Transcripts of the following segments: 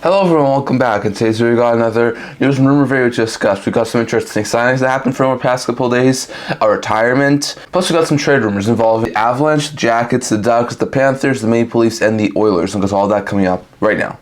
Hello everyone, welcome back. In today's video we got another news and rumor video to discuss. We got some interesting signings that happened from our past couple of days, a retirement, plus we got some trade rumors involving the Avalanche, the Jackets, the Ducks, the Panthers, the Maple Leafs, and the Oilers. And got all that coming up right now.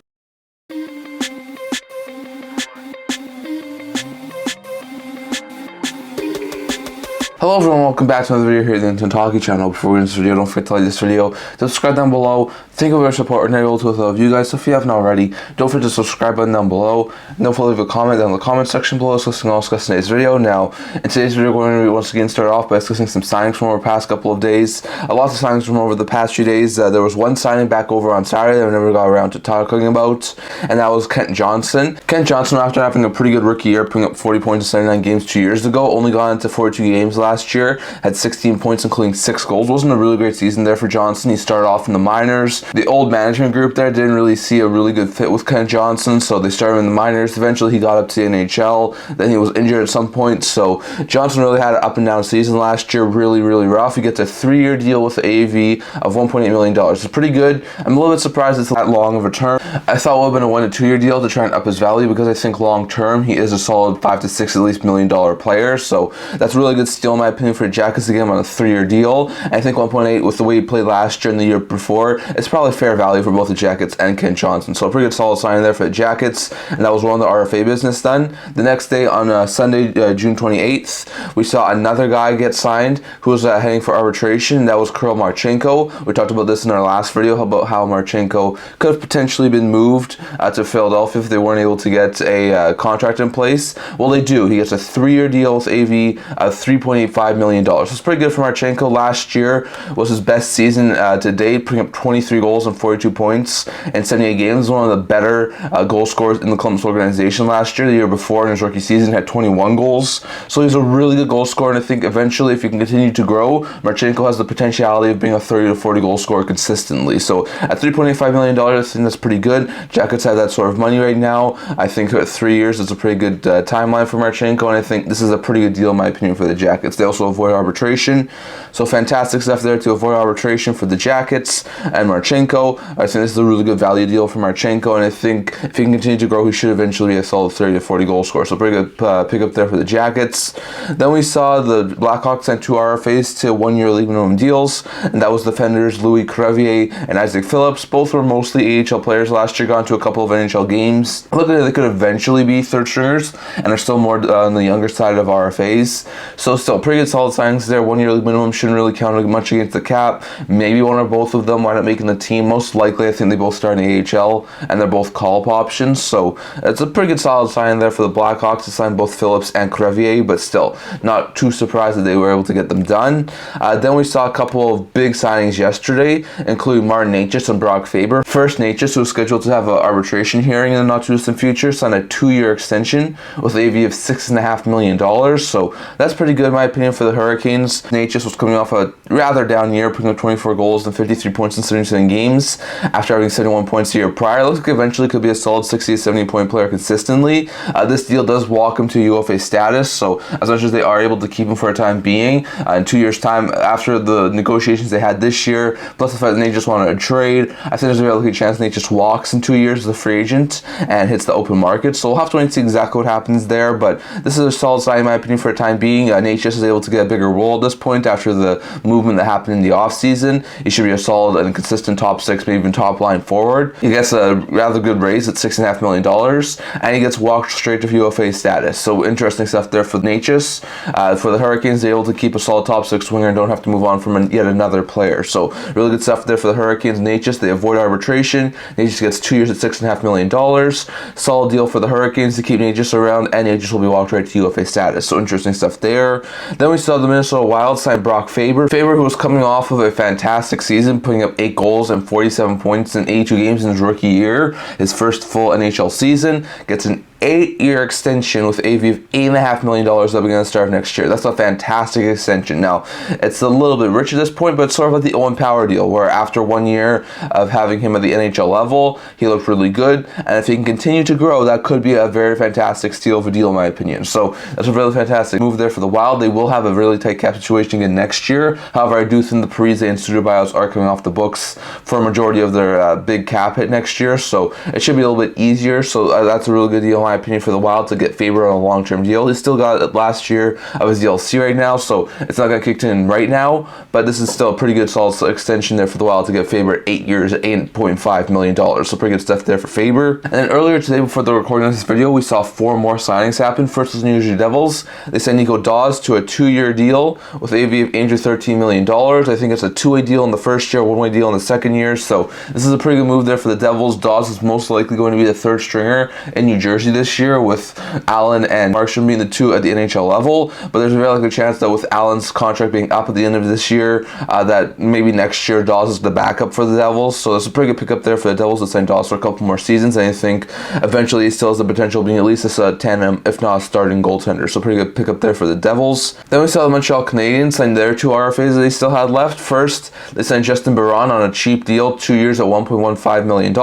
Hello everyone, welcome back to another video here at the Edmonton Hockey channel. Before we get into this video, don't forget to like this video, subscribe down below. Think of your support and able to with all of you guys. So if you haven't already, don't forget to subscribe button down below. And don't forget to leave a comment down in the comment section below discussing all discuss today's video. Now, in today's video, we're going to once again start off by discussing some signings from over the past couple of days. A lot of signings from over the past few days. There was one signing back over on Saturday that we never got around to talking about, and that was Kent Johnson. Kent Johnson, after having a pretty good rookie year, putting up 40 points in 79 games 2 years ago, only got into 42 games last year, had 16 points including 6 goals. Wasn't a really great season there for Johnson. He started off in the minors. The old management group there didn't really see a really good fit with Kent Johnson, so they started in the minors. Eventually he got up to the NHL, then he was injured at some point, so Johnson really had an up and down season last year, really rough. He gets a 3-year deal with the AV of $1.8 million. It's pretty good. I'm a little bit surprised it's that long of a term. I thought it would have been a 1 to 2 year deal to try and up his value, because I think long term he is a solid 5 to 6 at least $1 million player, so that's a really good steal in my opinion for the Jackets again on a 3-year deal. And I think 1.8 with the way he played last year and the year before, it's probably fair value for both the Jackets and Kent Johnson. So a pretty good solid sign there for the Jackets, and that was one of the RFA business done. The next day on Sunday, June 28th, we saw another guy get signed who was heading for arbitration, and that was Marchenko. We talked about this in our last video about how Marchenko could have potentially been moved to Philadelphia if they weren't able to get a contract in place. Well, they do. He gets a 3-year deal with AV of $3.85 million. So it's pretty good for Marchenko. Last year was his best season to date, putting up 23 goals and 42 points in 78 games. One of the better goal scorers in the Columbus organization last year. The year before in his rookie season had 21 goals. So he's a really good goal scorer, and I think eventually if he can continue to grow, Marchenko has the potentiality of being a 30 to 40 goal scorer consistently. So at $3.85 million, I think that's pretty good. Jackets have that sort of money right now. I think at 3 years it's a pretty good timeline for Marchenko, and I think this is a pretty good deal in my opinion for the Jackets. They also avoid arbitration, so fantastic stuff there to avoid arbitration for the Jackets and Marchenko. I think this is a really good value deal for Marchenko, and I think if he can continue to grow, he should eventually be a solid 30 to 40 goal scorer. So pretty good pickup there for the Jackets. Then we saw the Blackhawks sent 2 RFAs to 1-year league minimum deals, and that was defenders Louis Crevier and Isaac Phillips. Both were mostly AHL players last year, got into a couple of NHL games. Look like they could eventually be third stringers and are still more on the younger side of RFAs. So still pretty good solid signings there. 1-year league minimum shouldn't really count much against the cap. Maybe one or both of them wind up making the team. Most likely I think they both start in the AHL, and they're both call-up options. So it's a pretty good solid sign there for the Blackhawks to sign both Phillips and Crevier, but still not too surprised that they were able to get them done. Then we saw a couple of big signings yesterday, including Martin Necas and Brock Faber. First, Necas, who was scheduled to have an arbitration hearing in the not too distant future, signed a 2-year extension with an AV of $6.5 million. So that's pretty good in my opinion for the Hurricanes. Necas was coming off a rather down year, putting up 24 goals and 53 points in 77 games after having 71 points the year prior. It looks like eventually could be a solid 60 to 70 point player consistently. This deal does walk him to UFA status, so as much as they are able to keep him for a time being, in 2 years time after the negotiations they had this year, plus the fact that they just wanted a trade, I think there's a very likely chance they just walks in 2 years as a free agent and hits the open market. So we'll have to wait and see exactly what happens there, but this is a solid sign in my opinion for a time being. Necas is able to get a bigger role at this point after the movement that happened in the offseason. He should be a solid and consistent top 6, maybe even top line forward. He gets a rather good raise at $6.5 million, and he gets walked straight to UFA status. So interesting stuff there for Necas. For the Hurricanes, they're able to keep a solid top 6 winger and don't have to move on from yet another player. So really good stuff there for the Hurricanes. Necas, they avoid arbitration. Necas gets 2 years at $6.5 million. Solid deal for the Hurricanes to keep Necas around, and Necas will be walked right to UFA status. So interesting stuff there. Then we saw the Minnesota Wild sign Brock Faber. Faber, who was coming off of a fantastic season, putting up 8 goals and 47 points in 82 games in his rookie year, his first full NHL season, gets an 8-year extension with AV of $8.5 million that we're going to start next year. That's a fantastic extension. Now, it's a little bit rich at this point, but it's sort of like the Owen Power deal, where after 1 year of having him at the NHL level, he looked really good, and if he can continue to grow, that could be a very fantastic steal of a deal, in my opinion. So that's a really fantastic move there for the Wild. They will have a really tight cap situation again next year. However, I do think the Parise and Suter buyouts are coming off the books for a majority of their big cap hit next year, so it should be a little bit easier. So that's a really good deal, in my opinion, for the Wild to get Faber on a long-term deal. He still got it last year of his DLC right now, so it's not going to kick in right now, but this is still a pretty good solid extension there for the Wild to get Faber 8 years at $8.5 million. So pretty good stuff there for Faber. And then earlier today, before the recording of this video, we saw 4 more signings happen. First was New Jersey Devils. They signed Nico Dawes to a 2-year deal with AV of $813 million. I think it's a 2-way deal in the first year, 1-way deal in the second year. So this is a pretty good move there for the Devils. Dawes is most likely going to be the third stringer in New Jersey this year, with Allen and Marchand being the 2 at the NHL level. But there's a very likely chance that with Allen's contract being up at the end of this year, that maybe next year Dawes is the backup for the Devils. So it's a pretty good pickup there for the Devils to sign Dawes for a couple more seasons. And I think eventually he still has the potential of being at least a tandem, if not a starting goaltender. So pretty good pickup there for the Devils. Then we saw the Montreal Canadiens sign their 2 RFAs that they still had left. First, they signed Justin Barron on a cheap deal, 2 years at $1.15 million.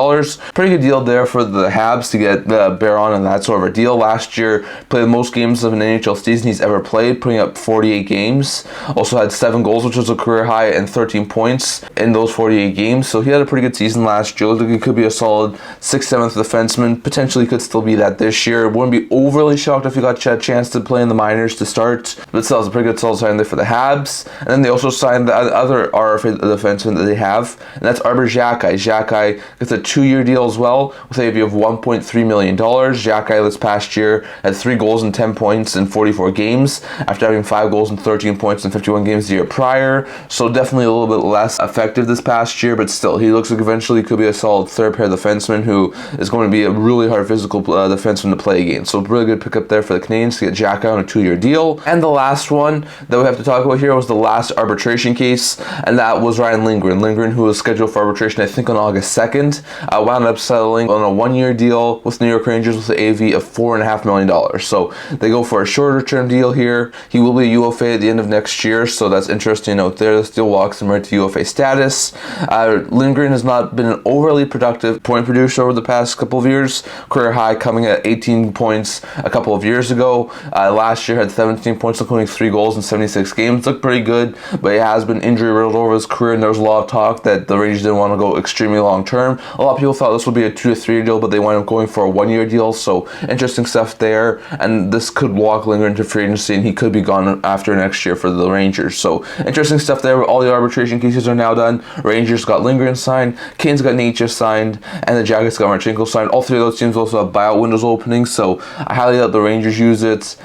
Pretty good deal there for the Habs to get the Barron on that sort of a deal. Last year, played the most games of an NHL season he's ever played, putting up 48 games. Also had 7 goals, which was a career high, and 13 points in those 48 games. So he had a pretty good season last year. Looked like he could be a solid 6th, 7th defenseman. Potentially could still be that this year. Wouldn't be overly shocked if he got a chance to play in the minors to start. But still, it's a pretty good solid sign there for the Habs. And then they also signed the other RFA defenseman that they have, and that's Xhekaj. Xhekaj gets a 2-year deal as well with a AV of $1.3 million. Xhekaj this past year had 3 goals and 10 points in 44 games after having 5 goals and 13 points in 51 games the year prior. So definitely a little bit less effective this past year, but still, he looks like eventually could be a solid 3rd pair defenseman who is going to be a really hard physical defenseman to play against. So really good pickup there for the Canadiens to get Xhekaj on a 2-year deal. And the last one that we have to talk about here was the last arbitration case, and that was Ryan Lindgren. Lindgren, who was scheduled for arbitration, I think, on August 2nd, wound up settling on a 1-year deal with New York Rangers with an AV of $4.5 million. So they go for a shorter term deal here. He will be a UFA at the end of next year, so that's interesting out there. That still walks him right to UFA status. Lindgren has not been an overly productive point producer over the past couple of years. Career high coming at 18 points a couple of years ago. Last year had 17 points, including 3 goals in 76 games. Looked pretty good, but he has been injury riddled over his career, and there was a lot of talk that the Rangers didn't want to go extremely long term. A lot of people thought this would be a 2 to 3 year deal, but they wound up going for a 1-year deal. So interesting stuff there, and this could walk Lindgren into free agency, and he could be gone after next year for the Rangers. So interesting stuff there. All the arbitration cases are now done. Rangers got Lindgren signed, Canes got Necas signed, and the Jackets got Marchenko signed. All 3 of those teams also have buyout windows opening, so I highly doubt the Rangers use it.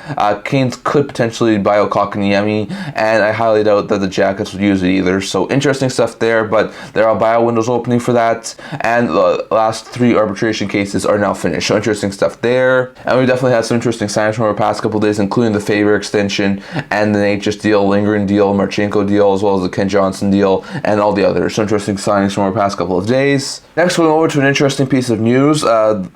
Canes could potentially buy out Kotkaniemi, and I highly doubt that the Jackets would use it either. So interesting stuff there, but there are buyout windows opening for that, and the last 3 arbitration cases are now finished. So interesting stuff there, and we definitely had some interesting signings from our past couple days, including the Faber extension and the Necas deal, Lindgren deal, Marchenko deal, as well as the Ken Johnson deal, and all the others. So interesting signings from our past couple of days. Next, we're going over to an interesting piece of news.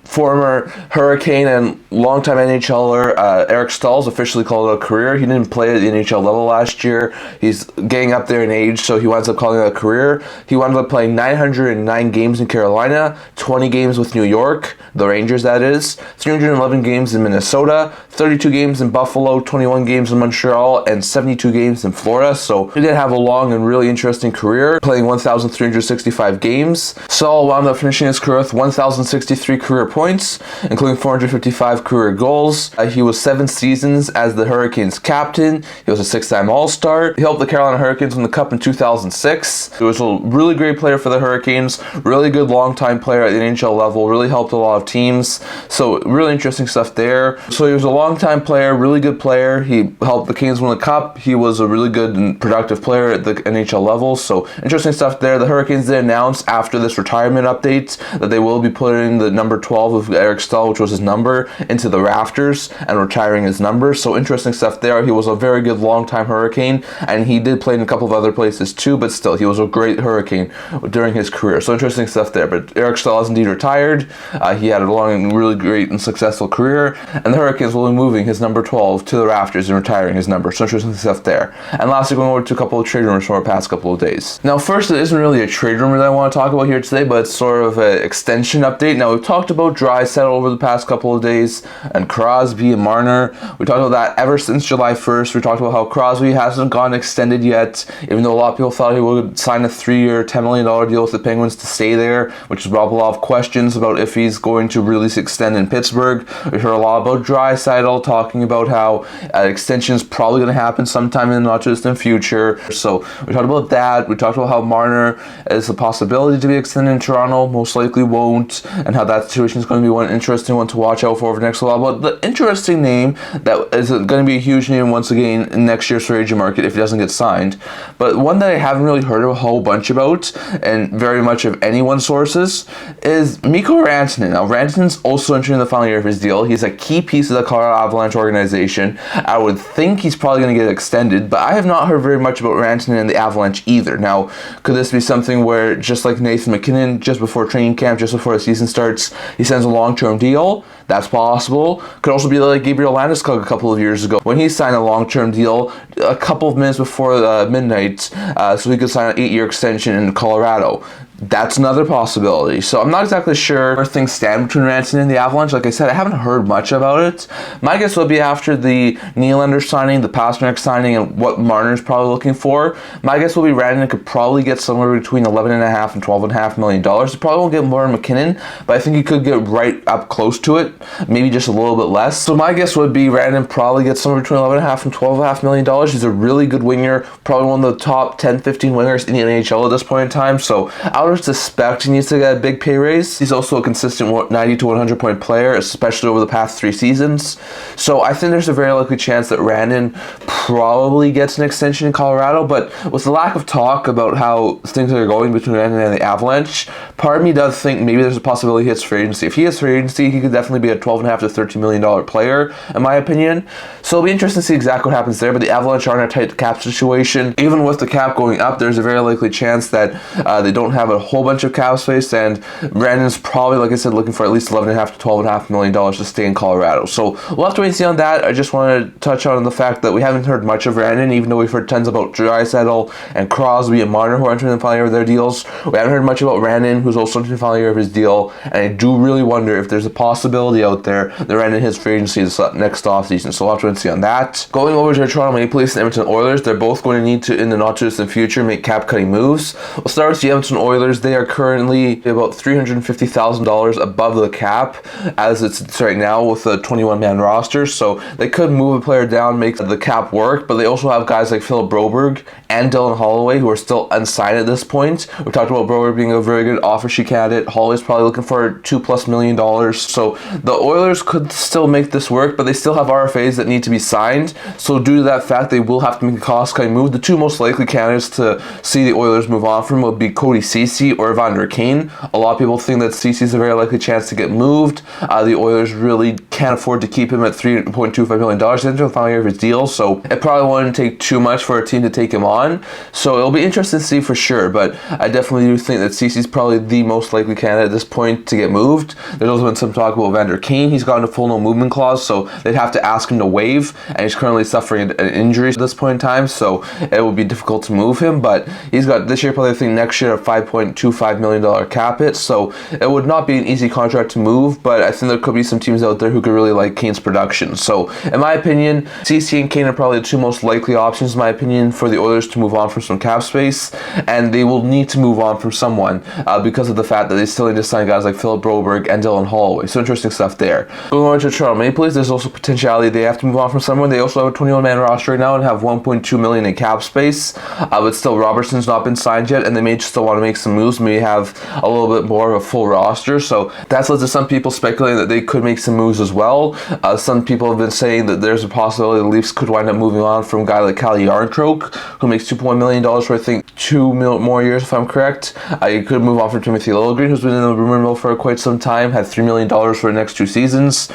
Former Hurricane and longtime NHLer Eric Staal officially called it a career. He didn't play at the NHL level last year. He's getting up there in age, so he winds up calling it a career. He wound up playing 909 games in Carolina, 20 games with New York, the Rangers that is, 311 games in Minnesota, 32 games in Buffalo, 21 games in Montreal, and 72 games in Florida. So he did have a long and really interesting career, playing 1,365 games. Staal wound up finishing his career with 1,063 career points, including 455 career goals. He was 7 seasons as the Hurricanes captain. He was a 6-time All-Star. He helped the Carolina Hurricanes win the Cup in 2006. He was a really great player for the Hurricanes, really good long-time player at the NHL level, really helped a lot of teams. So really interesting stuff there. So he was a long-time player, really good player. He helped the Canes win the Cup. He was a really good and productive player at the NHL level. So interesting stuff there. The Hurricanes did announce after this retirement update that they will be putting the number 12 of Eric Staal, which was his number, into the rafters and retiring his number. So interesting stuff there. He was a very good long-time Hurricane, and he did play in a couple of other places too, but still, he was a great Hurricane during his career. So interesting stuff there. But Eric Staal is indeed retired. He had a long and really great great and successful career, and the Hurricanes will be moving his number 12 to the rafters and retiring his number. So interesting stuff there. And lastly, going over to a couple of trade rumors from our past couple of days. Now, first, it isn't really a trade rumor that I want to talk about here today, but it's sort of an extension update. Now, we've talked about Draisaitl over the past couple of days, and Crosby and Marner. We talked about that ever since July 1st. We talked about how Crosby hasn't gotten extended yet, even though a lot of people thought he would sign a 3-year, $10 million deal with the Penguins to stay there, which has brought up a lot of questions about if he's going to really extend in Pittsburgh. We heard a lot about Draisaitl talking about how extension is probably going to happen sometime in the not too distant future. So we talked about that. We talked about how Marner is a possibility to be extended in Toronto, most likely won't, and how that situation is going to be one interesting one to watch out for over the next while. But the interesting name that is going to be a huge name once again in next year's free agent market if he doesn't get signed, but one that I haven't really heard a whole bunch about, and very much of anyone's sources, is Mikko Rantanen. Now, Rantanen's also entering the final year of his deal. He's a key piece of the Colorado Avalanche organization. I would think he's probably going to get extended, but I have not heard very much about Rantanen and the Avalanche either. Now, could this be something where, just like Nathan MacKinnon, just before training camp, just before the season starts, he signs a long-term deal? That's possible. Could also be like Gabriel Landeskog a couple of years ago when he signed a long-term deal a couple of minutes before midnight, so he could sign an 8-year extension in Colorado. That's another possibility. So I'm not exactly sure where things stand between Rantanen and the Avalanche. Like I said, I haven't heard much about it. My guess would be after the Nylander signing, the Pastrnak signing, and what Marner's probably looking for. My guess will be Rantanen could probably get somewhere between $11.5 and $12.5 million. He probably won't get more than MacKinnon, but I think he could get right up close to it, maybe just a little bit less. So my guess would be Rantanen probably gets somewhere between $11.5 and $12.5 million. He's a really good winger, probably one of the top 10, 15 wingers in the NHL at this point in time. So I would suspect he needs to get a big pay raise. He's also a consistent 90 to 100 point player, especially over the past 3 seasons. So I think there's a very likely chance that Rantanen probably gets an extension in Colorado, but with the lack of talk about how things are going between Rantanen and the Avalanche, part of me does think maybe there's a possibility he hits free agency. If he hits free agency, he could definitely be a $12.5 to $13 million player, in my opinion. So it'll be interesting to see exactly what happens there, but the Avalanche are in a tight cap situation. Even with the cap going up, there's a very likely chance that they don't have a whole bunch of cap space, and Rantanen's probably, like I said, looking for at least $11.5 to $12.5 million to stay in Colorado. So we'll have to wait and see on that. I just want to touch on the fact that we haven't heard much of Rantanen, even though we've heard tons about Draisaitl and Crosby and Marner, who are entering the final year of their deals. We haven't heard much about Rantanen, who's also entering the final year of his deal, and I do really wonder if there's a possibility out there that Rantanen hits free agency this next offseason. So we'll have to wait and see on that. Going over to the Toronto Maple Leafs and Edmonton Oilers, they're both going to need to, in the not too distant future, make cap cutting moves. We'll start with the Edmonton Oilers. They are currently about $350,000 above the cap as it's right now with a 21-man roster, so they could move a player down, make the cap work, but they also have guys like Philip Broberg and Dylan Holloway who are still unsigned at this point. We talked about Broberg being a very good offer sheet candidate. Holloway's probably looking for $2+ million, so the Oilers could still make this work, but they still have RFAs that need to be signed, so due to that fact, they will have to make a cost-cutting move. The two most likely candidates to see the Oilers move on from would be Cody Ceci or Evander Kane. A lot of people think that Ceci is a very likely chance to get moved. The Oilers really can't afford to keep him at $3.25 million into the final year of his deal, so it probably wouldn't take too much for a team to take him on. So it'll be interesting to see for sure, but I definitely do think that Ceci's probably the most likely candidate at this point to get moved. There's also been some talk about Evander Kane. He's gotten a full no movement clause, so they'd have to ask him to waive, and he's currently suffering an injury at this point in time, so it would be difficult to move him, but he's got this year, probably I think next year, a $5.25 million cap hit, so it would not be an easy contract to move, but I think there could be some teams out there who could really like Kane's production. So in my opinion, Ceci and Kane are probably the two most likely options, in my opinion, for the Oilers to move on from some cap space, and they will need to move on from someone because of the fact that they still need to sign guys like Philip Broberg and Dylan Holloway. So interesting stuff there. Going on to Toronto Maple Leafs, there's also potentiality they have to move on from someone. They also have a 21-man roster right now and have $1.2 million in cap space, but still Robertson's not been signed yet, and they may still want to make some moves, maybe have a little bit more of a full roster. So that's led to some people speculating that they could make some moves as well. Some people have been saying that there's a possibility the Leafs could wind up moving on from a guy like Jarnkrok, who makes $2.1 million for I think 2 more years, if I'm correct. You could move on from Timothy Liljegren, who's been in the rumor mill for quite some time, had $3 million for the next 2 seasons.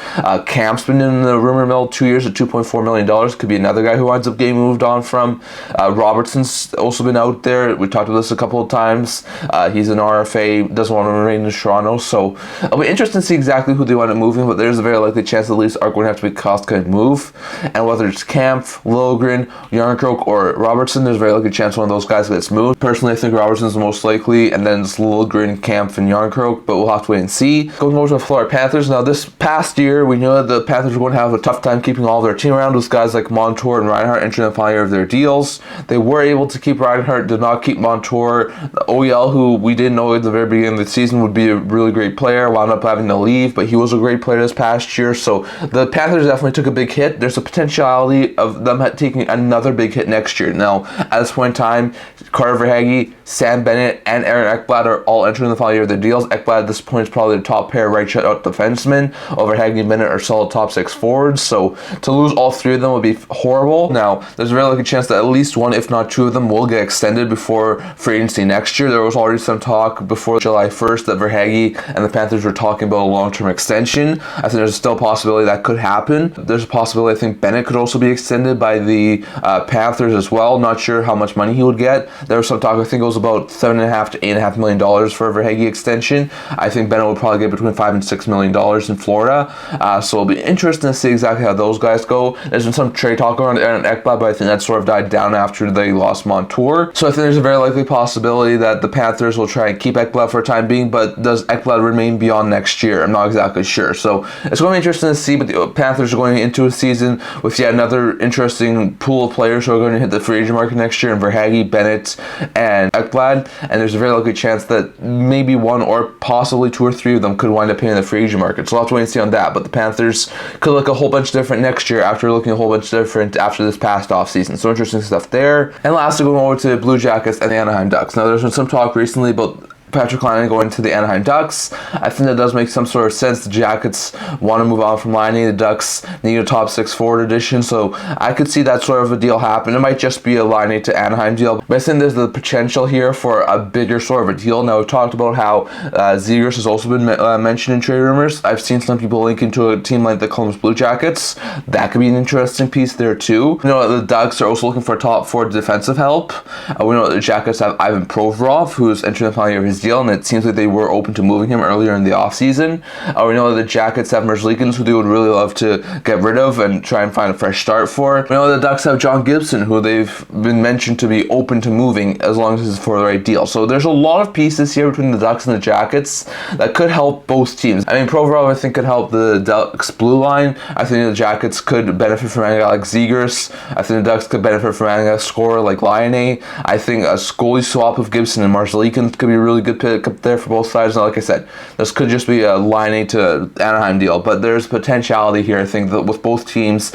Camp's been in the rumor mill 2 years at $2.4 million. Could be another guy who winds up getting moved on from. Robertson's also been out there. We talked about this a couple of times. He's an RFA, doesn't want to remain in Toronto. So it'll be interesting to see exactly who they want to move in, but there's a very likely chance the Leafs are going to have to be cost-cutting move. And whether it's Kampf, Liljegren, Jarnkrok, or Robertson, there's a very likely chance one of those guys gets moved. Personally, I think Robertson's the most likely, and then it's Liljegren, Kampf, and Jarnkrok, but we'll have to wait and see. Going over to the Florida Panthers. Now, this past year, we knew that the Panthers were going to have a tough time keeping all of their team around with guys like Montour and Reinhart entering the final year of their deals. They were able to keep Reinhart, did not keep Montour. OEL, who we didn't know at the very beginning of the season would be a really great player, wound up having to leave, but he was a great player this past year. So the Panthers definitely took a big hit. There's a potentiality of them taking another big hit next year. Now, at this point in time, Carter Verhaeghe, Sam Bennett, and Aaron Ekblad are all entering the final year of their deals. Ekblad at this point is probably the top pair right shutout defensemen. Verhaeghe and Bennett are solid top six forwards. So to lose all three of them would be horrible. Now, there's a very good chance that at least one, if not two of them, will get extended before free agency next year. There was already some talk before July 1st that Verhaeghe and the Panthers were talking about a long-term extension. I think there's still a possibility that could happen. There's a possibility I think Bennett could also be extended by the Panthers as well. Not sure how much money he would get. There was some talk, I think it was about $7.5 to $8.5 million for a Verhaeghe extension. I think Bennett would probably get between $5 and $6 million in Florida. So it'll be interesting to see exactly how those guys go. There's been some trade talk around Aaron Ekblad, but I think that sort of died down after they lost Montour. So I think there's a very likely possibility that the Panthers will try and keep Ekblad for a time being, but does Ekblad remain beyond next year? I'm not exactly sure. So it's going to be interesting to see, but the Panthers are going into a season with yet another interesting pool of players who are going to hit the free agent market next year in Verhaeghe, Bennett, and Ekblad, and there's a very likely chance that maybe one or possibly two or three of them could wind up hitting the free agent market. So we'll have to wait and see on that, but the Panthers could look a whole bunch different next year after looking a whole bunch different after this past offseason. So interesting stuff there. And lastly, going over to the Blue Jackets and the Anaheim Ducks. Now, there's been some talk recently about Patrik Laine going to the Anaheim Ducks. I think that does make some sort of sense. The Jackets want to move on from Laine. The Ducks need a top six forward addition, so I could see that sort of a deal happen. It might just be a Laine to Anaheim deal, but I think there's the potential here for a bigger sort of a deal. Now, we've talked about how Zegras has also been mentioned in trade rumors. I've seen some people link into a team like the Columbus Blue Jackets. That could be an interesting piece there too. You know, the Ducks are also looking for top four defensive help. We know that the Jackets have Ivan Provorov, who's entering the final year of his deal, and it seems like they were open to moving him earlier in the offseason. We know that the Jackets have Merzlikins, who they would really love to get rid of and try and find a fresh start for. We know the Ducks have John Gibson, who they've been mentioned to be open to moving as long as it's for the right deal. So there's a lot of pieces here between the Ducks and the Jackets that could help both teams. I mean, Provorov, I think, could help the Ducks blue line. I think the Jackets could benefit from adding a guy like Zegras. I think the Ducks could benefit from adding a scorer like Laine. I think a goalie swap of Gibson and Merzlikins could be a really good pick up there for both sides. Now, like I said, this could just be a Laine to Anaheim deal, but there's potentiality here. I think that with both teams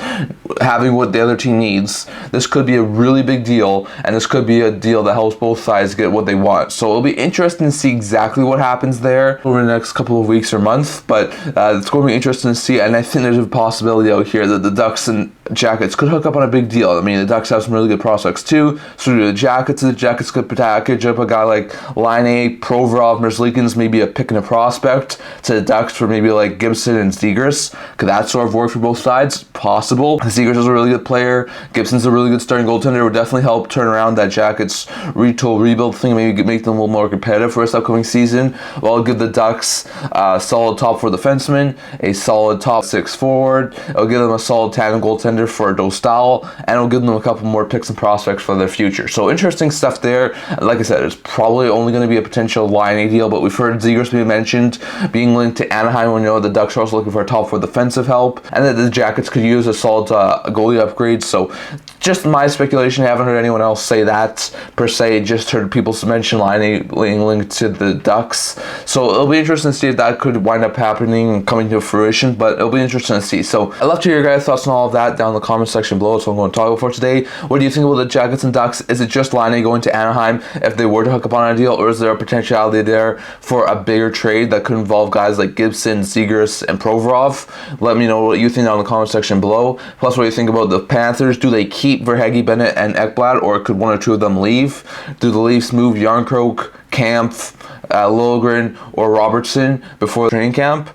having what the other team needs, this could be a really big deal, and this could be a deal that helps both sides get what they want. So it'll be interesting to see exactly what happens there over the next couple of weeks or months, but it's going to be interesting to see, and I think there's a possibility out here that the Ducks and Jackets could hook up on a big deal. I mean, the Ducks have some really good prospects too, so do the Jackets. The Jackets could package up a guy like Laine, Provorov, Merzlikins, maybe a pick and a prospect to the Ducks for maybe like Gibson and Zegras. Could that sort of work for both sides? Possible. Zegras is a really good player. Gibson's a really good starting goaltender. It would definitely help turn around that Jackets rebuild thing, maybe make them a little more competitive for this upcoming season. Well, I'll give the Ducks a solid top four defenseman, a solid top six forward. It'll give them a solid tandem goaltender for Staal, and it'll give them a couple more picks and prospects for their future. So interesting stuff there. Like I said, it's probably only going to be a potential Laine deal, but we've heard Zegras being mentioned being linked to Anaheim. We know the Ducks are also looking for a top four defensive help, and that the Jackets could use a solid goalie upgrade. So just my speculation. I haven't heard anyone else say that per se. Just heard people mention Laine being linked to the Ducks. So it'll be interesting to see if that could wind up happening and coming to fruition, but it'll be interesting to see. So I'd love to hear your guys' thoughts on all of that down in the comment section below. That's what I'm going to talk about for today. What do you think about the Jackets and Ducks? Is it just Laine going to Anaheim if they were to hook up on a deal, or is there a potentiality there for a bigger trade that could involve guys like Gibson, Zegras, and Provorov? Let me know what you think down in the comment section below. Plus, what do you think about the Panthers? Do they keep Verhaeghe, Bennett, and Ekblad, or could one or two of them leave? Do the Leafs move Jarnkrok, Kampf, Liljegren, or Robertson before the training camp?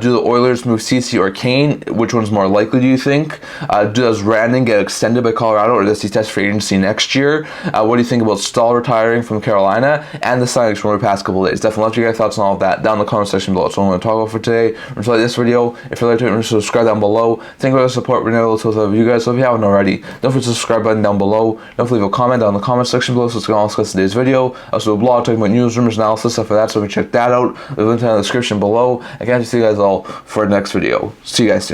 Do the Oilers move Ceci or Kane? Which one's more likely, do you think? Does Rantanen get extended by Colorado, or does he test free agency next year? What do you think about Staal retiring from Carolina and the signings from the past couple days? Definitely let your guys' thoughts on all of that down in the comment section below. That's what I'm going to talk about for today. If you like this video, if you like to subscribe down below. Thank you for the support. We're able to love you guys. So if you haven't already, don't forget to subscribe button down below. Don't forget to leave a comment down in the comment section below so it's going to discuss today's video. I also do a blog talking about news, rumors, analysis, stuff like that. So if you check that out, the link in the description below. I can't see you guys all for the next video. See you guys soon.